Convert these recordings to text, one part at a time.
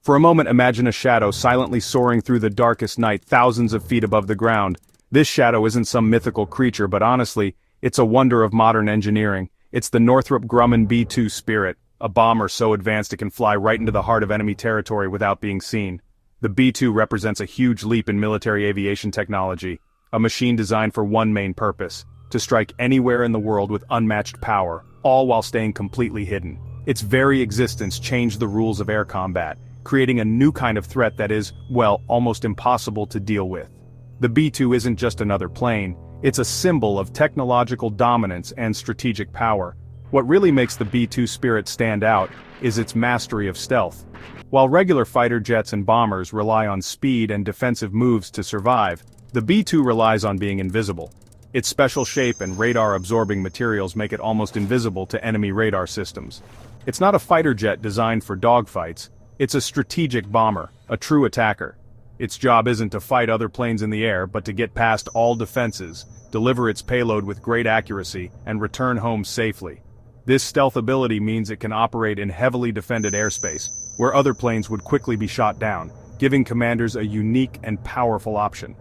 For a moment, imagine a shadow silently soaring through the darkest night thousands of feet above the ground. This shadow isn't some mythical creature, but honestly, it's a wonder of modern engineering. It's the Northrop Grumman B-2 Spirit, a bomber so advanced it can fly right into the heart of enemy territory without being seen. The B-2 represents a huge leap in military aviation technology, a machine designed for one main purpose: to strike anywhere in the world with unmatched power, all while staying completely hidden. Its very existence changed the rules of air combat, creating a new kind of threat that is, well, almost impossible to deal with. The B-2 isn't just another plane, it's a symbol of technological dominance and strategic power. What really makes the B-2 Spirit stand out is its mastery of stealth. While regular fighter jets and bombers rely on speed and defensive moves to survive, the B-2 relies on being invisible. Its special shape and radar-absorbing materials make it almost invisible to enemy radar systems. It's not a fighter jet designed for dogfights. It's a strategic bomber, a true attacker. Its job isn't to fight other planes in the air, but to get past all defenses, deliver its payload with great accuracy, and return home safely. This stealth ability means it can operate in heavily defended airspace, where other planes would quickly be shot down, giving commanders a unique and powerful option.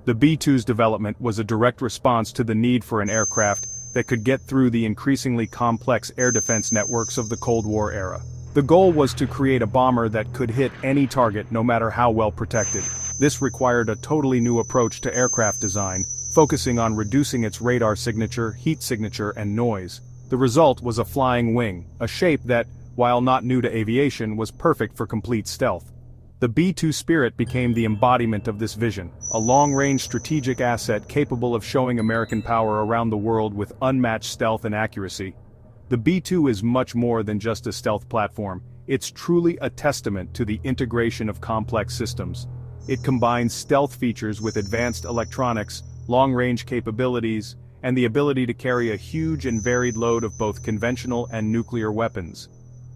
The B-2's development was a direct response to the need for an aircraft that could get through the increasingly complex air defense networks of the Cold War era. The goal was to create a bomber that could hit any target no matter how well protected. This required a totally new approach to aircraft design, focusing on reducing its radar signature, heat signature, and noise. The result was a flying wing, a shape that, while not new to aviation, was perfect for complete stealth. The B-2 Spirit became the embodiment of this vision, a long-range strategic asset capable of showing American power around the world with unmatched stealth and accuracy. The B-2 is much more than just a stealth platform. It's truly a testament to the integration of complex systems. It combines stealth features with advanced electronics, long-range capabilities, and the ability to carry a huge and varied load of both conventional and nuclear weapons.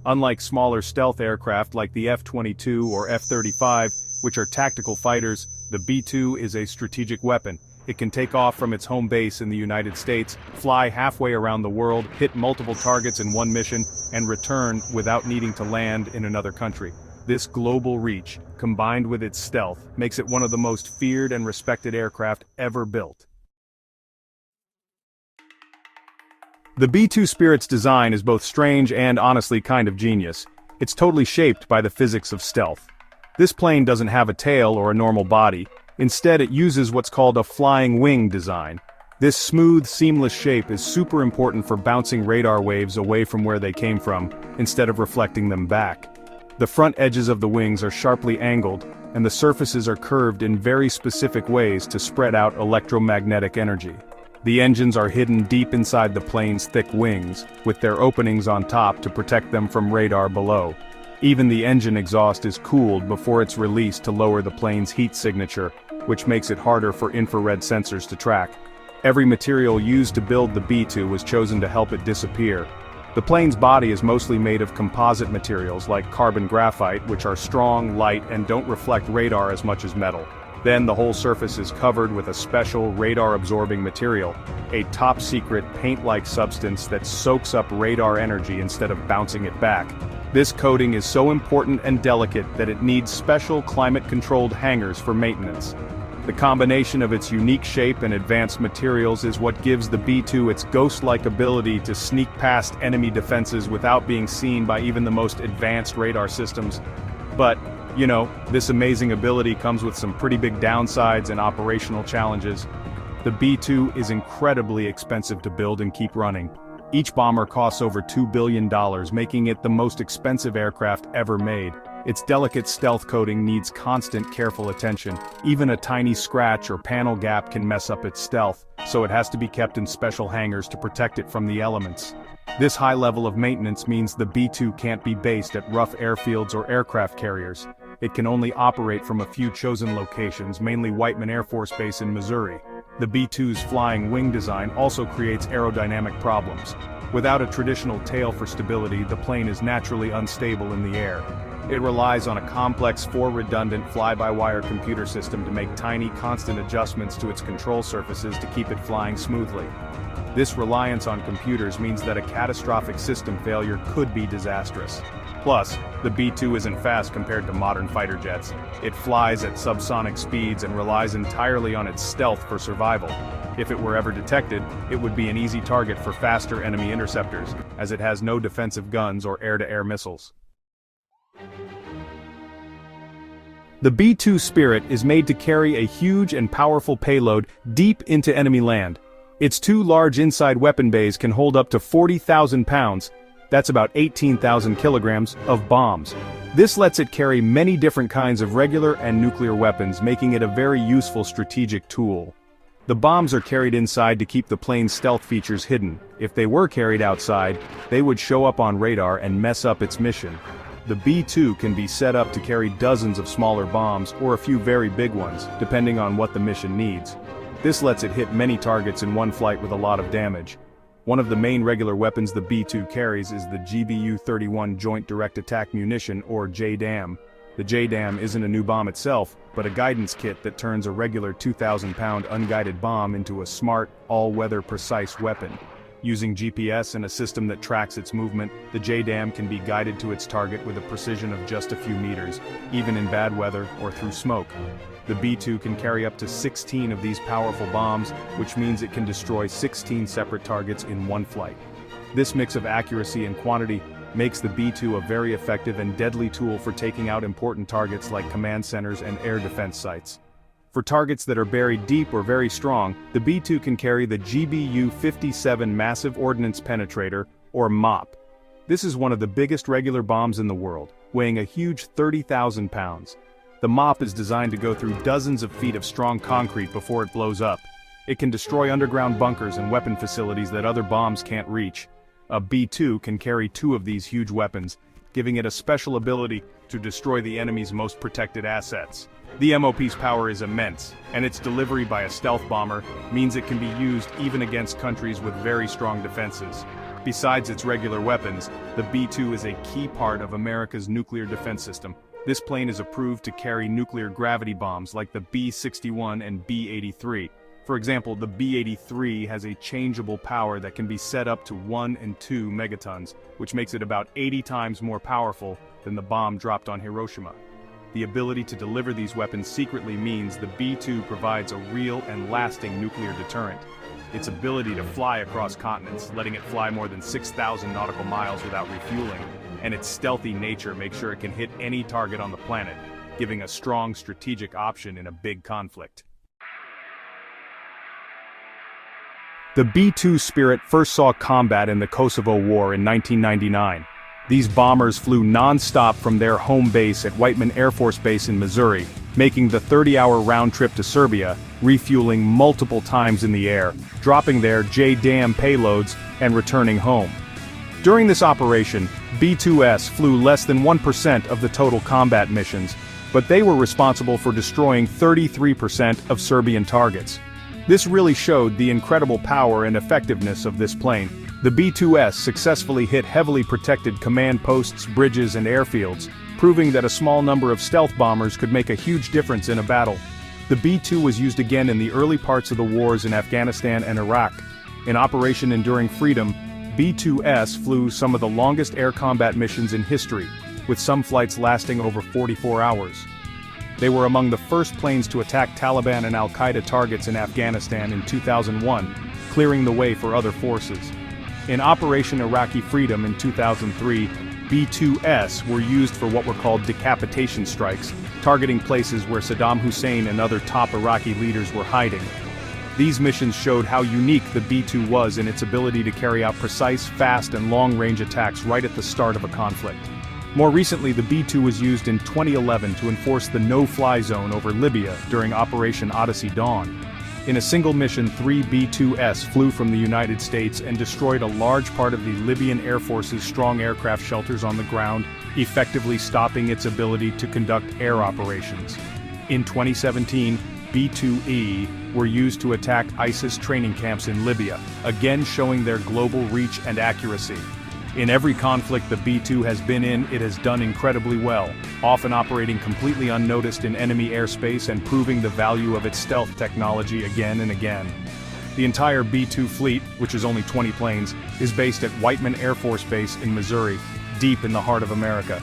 Unlike smaller stealth aircraft like the F-22 or F-35, which are tactical fighters, the B-2 is a strategic weapon. It can take off from its home base in the United States, fly halfway around the world, hit multiple targets in one mission, and return without needing to land in another country. This global reach, combined with its stealth, makes it one of the most feared and respected aircraft ever built. The B-2 Spirit's design is both strange and honestly kind of genius. It's totally shaped by the physics of stealth. This plane doesn't have a tail or a normal body. Instead, it uses what's called a flying wing design. This smooth, seamless shape is super important for bouncing radar waves away from where they came from, instead of reflecting them back. The front edges of the wings are sharply angled, and the surfaces are curved in very specific ways to spread out electromagnetic energy. The engines are hidden deep inside the plane's thick wings, with their openings on top to protect them from radar below. Even the engine exhaust is cooled before it's released to lower the plane's heat signature, which makes it harder for infrared sensors to track. Every material used to build the B-2 was chosen to help it disappear. The plane's body is mostly made of composite materials like carbon graphite, which are strong, light, and don't reflect radar as much as metal. Then the whole surface is covered with a special radar-absorbing material, a top-secret paint-like substance that soaks up radar energy instead of bouncing it back. This coating is so important and delicate that it needs special climate-controlled hangars for maintenance. The combination of its unique shape and advanced materials is what gives the B-2 its ghost-like ability to sneak past enemy defenses without being seen by even the most advanced radar systems. But, you know, this amazing ability comes with some pretty big downsides and operational challenges. The B-2 is incredibly expensive to build and keep running. Each bomber costs over $2 billion, making it the most expensive aircraft ever made. Its delicate stealth coating needs constant careful attention. Even a tiny scratch or panel gap can mess up its stealth, so it has to be kept in special hangars to protect it from the elements. This high level of maintenance means the B-2 can't be based at rough airfields or aircraft carriers. It can only operate from a few chosen locations, mainly Whiteman Air Force Base in Missouri. The B-2's flying wing design also creates aerodynamic problems. Without a traditional tail for stability, the plane is naturally unstable in the air. It relies on a complex redundant fly-by-wire computer system to make tiny, constant adjustments to its control surfaces to keep it flying smoothly. This reliance on computers means that a catastrophic system failure could be disastrous. Plus, the B-2 isn't fast compared to modern fighter jets. It flies at subsonic speeds and relies entirely on its stealth for survival. If it were ever detected, it would be an easy target for faster enemy interceptors, as it has no defensive guns or air-to-air missiles. The B-2 Spirit is made to carry a huge and powerful payload deep into enemy land. Its two large inside weapon bays can hold up to 40,000 pounds, that's about 18,000 kilograms, of bombs. This lets it carry many different kinds of regular and nuclear weapons, making it a very useful strategic tool. The bombs are carried inside to keep the plane's stealth features hidden. If they were carried outside, they would show up on radar and mess up its mission. The B-2 can be set up to carry dozens of smaller bombs or a few very big ones, depending on what the mission needs. This lets it hit many targets in one flight with a lot of damage. One of the main regular weapons the B-2 carries is the GBU-31 Joint Direct Attack Munition, or JDAM. The JDAM isn't a new bomb itself, but a guidance kit that turns a regular 2,000-pound unguided bomb into a smart, all-weather precise weapon. Using GPS and a system that tracks its movement, the JDAM can be guided to its target with a precision of just a few meters, even in bad weather or through smoke. The B-2 can carry up to 16 of these powerful bombs, which means it can destroy 16 separate targets in one flight. This mix of accuracy and quantity makes the B-2 a very effective and deadly tool for taking out important targets like command centers and air defense sites. For targets that are buried deep or very strong, the B-2 can carry the GBU-57 Massive Ordnance Penetrator, or MOP. This is one of the biggest regular bombs in the world, weighing a huge 30,000 pounds. The MOP is designed to go through dozens of feet of strong concrete before it blows up. It can destroy underground bunkers and weapon facilities that other bombs can't reach. A B-2 can carry two of these huge weapons, giving it a special ability to destroy the enemy's most protected assets. The MOP's power is immense, and its delivery by a stealth bomber means it can be used even against countries with very strong defenses. Besides its regular weapons, the B-2 is a key part of America's nuclear defense system. This plane is approved to carry nuclear gravity bombs like the B-61 and B-83. For example, the B-83 has a changeable power that can be set up to 1 and 2 megatons, which makes it about 80 times more powerful than the bomb dropped on Hiroshima. The ability to deliver these weapons secretly means the B-2 provides a real and lasting nuclear deterrent. Its ability to fly across continents, letting it fly more than 6,000 nautical miles without refueling, and its stealthy nature make sure it can hit any target on the planet, giving a strong strategic option in a big conflict. The B-2 Spirit first saw combat in the Kosovo War in 1999. These bombers flew non-stop from their home base at Whiteman Air Force Base in Missouri, making the 30-hour round trip to Serbia, refueling multiple times in the air, dropping their JDAM payloads, and returning home. During this operation, B-2S flew less than 1% of the total combat missions, but they were responsible for destroying 33% of Serbian targets. This really showed the incredible power and effectiveness of this plane. The B-2S successfully hit heavily protected command posts, bridges, and airfields, proving that a small number of stealth bombers could make a huge difference in a battle. The B-2 was used again in the early parts of the wars in Afghanistan and Iraq. In Operation Enduring Freedom, B-2S flew some of the longest air combat missions in history, with some flights lasting over 44 hours. They were among the first planes to attack Taliban and Al-Qaeda targets in Afghanistan in 2001, clearing the way for other forces. In Operation Iraqi Freedom in 2003, B-2S were used for what were called decapitation strikes, targeting places where Saddam Hussein and other top Iraqi leaders were hiding. These missions showed how unique the B-2 was in its ability to carry out precise, fast, and long-range attacks right at the start of a conflict. More recently, the B-2 was used in 2011 to enforce the no-fly zone over Libya during Operation Odyssey Dawn. In a single mission, 3 B-2S flew from the United States and destroyed a large part of the Libyan Air Force's strong aircraft shelters on the ground, effectively stopping its ability to conduct air operations. In 2017, B-2E were used to attack ISIS training camps in Libya, again showing their global reach and accuracy. In every conflict the B-2 has been in, it has done incredibly well, often operating completely unnoticed in enemy airspace and proving the value of its stealth technology again and again. The entire B-2 fleet, which is only 20 planes, is based at Whiteman Air Force Base in Missouri. deep in the heart of America.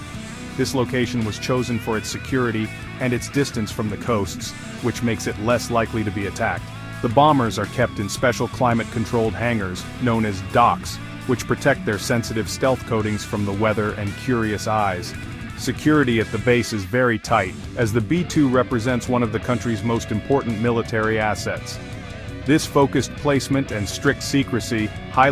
This location was chosen for its security and its distance from the coasts, which makes it less likely to be attacked. The bombers are kept in special climate-controlled hangars, known as docks, which protect their sensitive stealth coatings from the weather and curious eyes. Security at the base is very tight, as the B-2 represents one of the country's most important military assets. This focused placement and strict secrecy highlights